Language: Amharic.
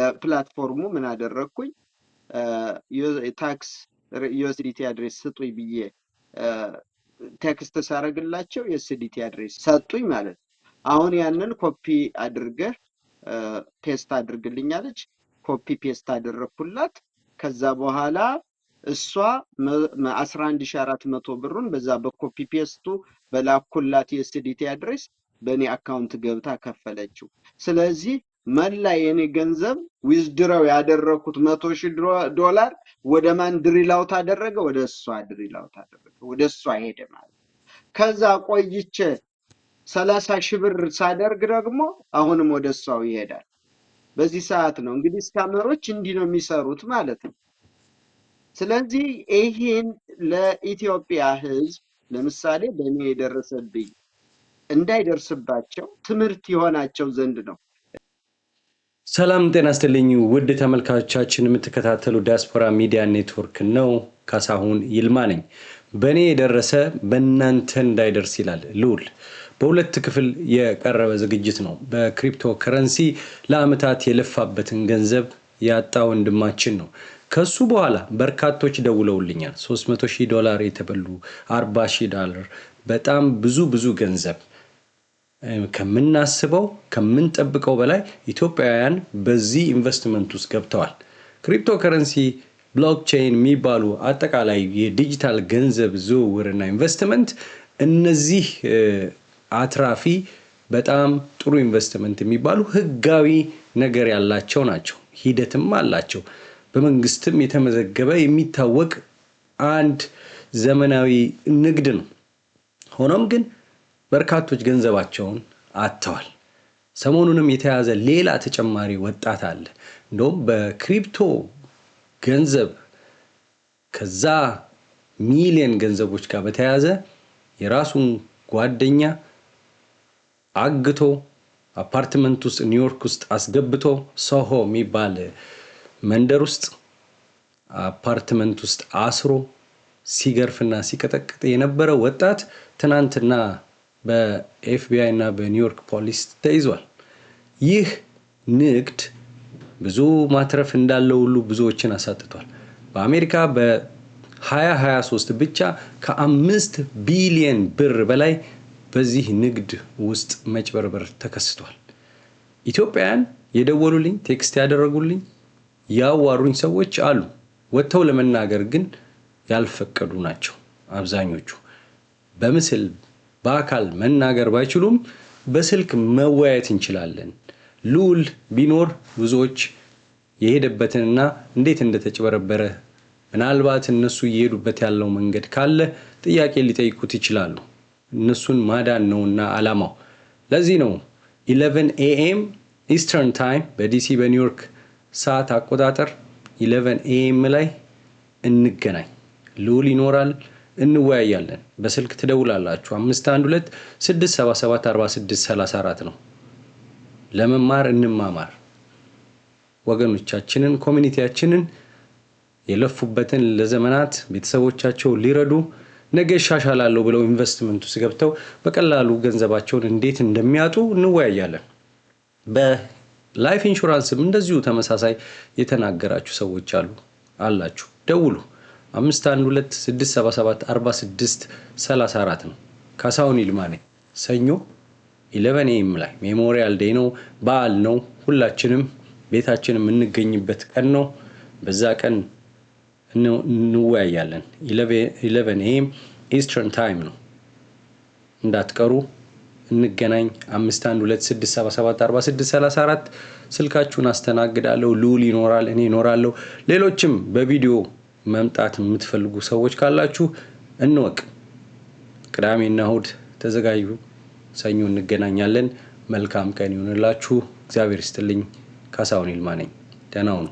ለፕላትፎርሙ ምን አደረኩኝ ታክስ USDT አድሬስ ስጡኝ ብዬ ቴክስት ሳረግላቸው USDT አድሬስ ሰጡኝ ማለት አሁን ያንን ኮፒ አድርገህ ፔስት አድርግልኛለች ኮፒ ፔስት አደረኩላት ከዛ በኋላ እሷ 11400 ብሩን በዛ በኮፒ ፔስቱ በላኩላት USDT አድሬስ በኔ አካውንት ገብታ ከፈለችው ስለዚህ መላ የኔ ገንዘብ ዊዝድራው ያደረኩት $100,000 ወደ ማን ድሪላውት አደረገ ወደ እሷ ድሪላውት አደረገ ወደ እሷ ሄደ ማለት ከዛ ቆይቼ 30,000 ብር ሳደርግ ደግሞ አሁንም ወደ እሷው ይሄዳል በዚህ ሰዓት ነው እንግዲህ ስካመሮች እንዲህ ነው የሚሰሩት ማለት ነው ስለዚህ ይሄን ለኢትዮጵያ ህዝብ ለምሳሌ በእኔ የደረሰብኝ እንዳይደርስባቸው ትምህርት ይሆናቸው ዘንድ ነው ሰላም ጤና ይስጥልኝ ውድ ተመልካቾቻችን የምትከታተሉ ዲያስፖራ ሚዲያ ኔትወርክ ነው ካሳሁን ይልማ ነኝ በእኔ የደረሰ በእናንተ እንዳይደርስ ይላል ልዑል በሁለት ክፍል የቀረበ ዝግጅት ነው በክሪፕቶ ከረንሲ ለአመታት የለፋበትን ገንዘብ ያጣ ወንድማችን ነው ከሱ በኋላ በርካቶች ደውለውልኛል $300,000 የተበሉ $40,000 በጣም ብዙ ገንዘብ ከምናስበው ከምንጠብቀው በላይ ኢትዮጵያውያን በዚህ ኢንቨስትመንት ውስጥ ገብተዋል ክሪፕቶ ከረንሲ ብሎክቼን የሚባሉ አጠቃላይ የዲጂታል ገንዘብ ዝውውርና ኢንቨስትመንት እነዚህ አትራፊ በጣም ጥሩ ኢንቨስትመንት የሚባሉ ህጋዊ ነገር ያላቸው ናቸው ሂደትም አላቸው በመንግስትም የተመዘገበ የሚታወቅ አንድ ዘመናዊ ንግድ ነው ሆኖም ግን በርካቶች ገንዘባቸውን አጥተዋል ሰሞኑንም የተያዘ ሌላ ተጨማሪ ወጣት አለ እንደውም በክሪፕቶ ገንዘብ ከዛ ሚሊዮን ገንዘቦች ጋር በተያዘ የራሱን ጓደኛ አግቶ አፓርትመንት ውስጥ ኒውዮርክ ውስጥ አስገብቶ ሶሆ የሚባል መንደር ውስጥ አፓርትመንት ውስጥ አስሮ ሲገርፍና ሲቀጠቅጥ የነበረ ወጣት ትናንትና በኤፍቢአይ እና በኒውዮርክ ፖሊስ ተይዟል ይህ ንግድ ብዙ ማትረፍ እንዳለው ሁሉ ብዙዎችን አሳጥቷል በአሜሪካ በ2023 ብቻ ከ5 ቢሊዮን ብር በላይ በዚህ ንግድ ውስጥ መጭበርበር ተከስቷል ኢትዮጵያውያን የደወሉልኝ ቴክስት ያደረጉልኝ ያዋሩኝ ሰዎች አሉ ወጥተው ለመናገር ግን ያልፈቀዱ ናቸው አብዛኞቹ በምስል በአካል መናገር ባይችሉም በስልክ መወያየት እንችላለን ሉል ቢኖር ብዙዎች የሄደበትንና እንዴት እንደተጨበረበረ ምናልባት እነሱ እየሄዱበት ያለው መንገድ ካለ ጥያቄ ሊጠይቁት ይችላሉ እነሱን ማዳን ነውና አላማው ለዚህ ነው 11 AM ኢስተርን ታይም በዲሲ በኒውዮርክ ሰዓት አቆጣጠር 11 AM ላይ እንገናኝ ሉል ይኖራል እንወያያለን በስልክ ትደውላላችሁ 512-677-4634 ነው ለመማር እንማማር ወገኖቻችንን ኮሚኒቲያችንን የለፉበትን ለዘመናት ቤተሰቦቻቸው ሊረዱ ነገ ይሻሻላሉ ብለው ኢንቨስትመንት ውስጥ ገብተው በቀላሉ ገንዘባቸውን እንዴት እንደሚያጡ እንወያያለን በላይፍ ኢንሹራንስም እንደዚሁ ተመሳሳይ የተናገራችሁ ሰዎች አላችሁ ደውሉ 512-677-4634 ነው ካሳሁን ይልማ ነኝ ሰኞ 11 AM ላይ ሜሞሪያል ዴይ ነው በዓል ነው ሁላችንም ቤታችንም እንገኝበት ቀን ነው በዛ ቀን እንወያያለን 11 AM ኢስተርን ታይም ነው እንዳትቀሩ እንገናኝ 512-677-4634 ስልካችሁን አስተናግዳለሁ ሉል ይኖራል እኔ እኖራለሁ ሌሎችም በቪዲዮ መምጣት የምትፈልጉ ሰዎች ካላችሁ እንወቅ ቅዳሜና እሁድ ተዘጋጁ ሰኞ እንገናኛለን መልካም ቀን ይሁንላችሁ እግዚአብሔር ይስጥልኝ ካሳሁን ይልማ ነኝ ደህና ሁኑ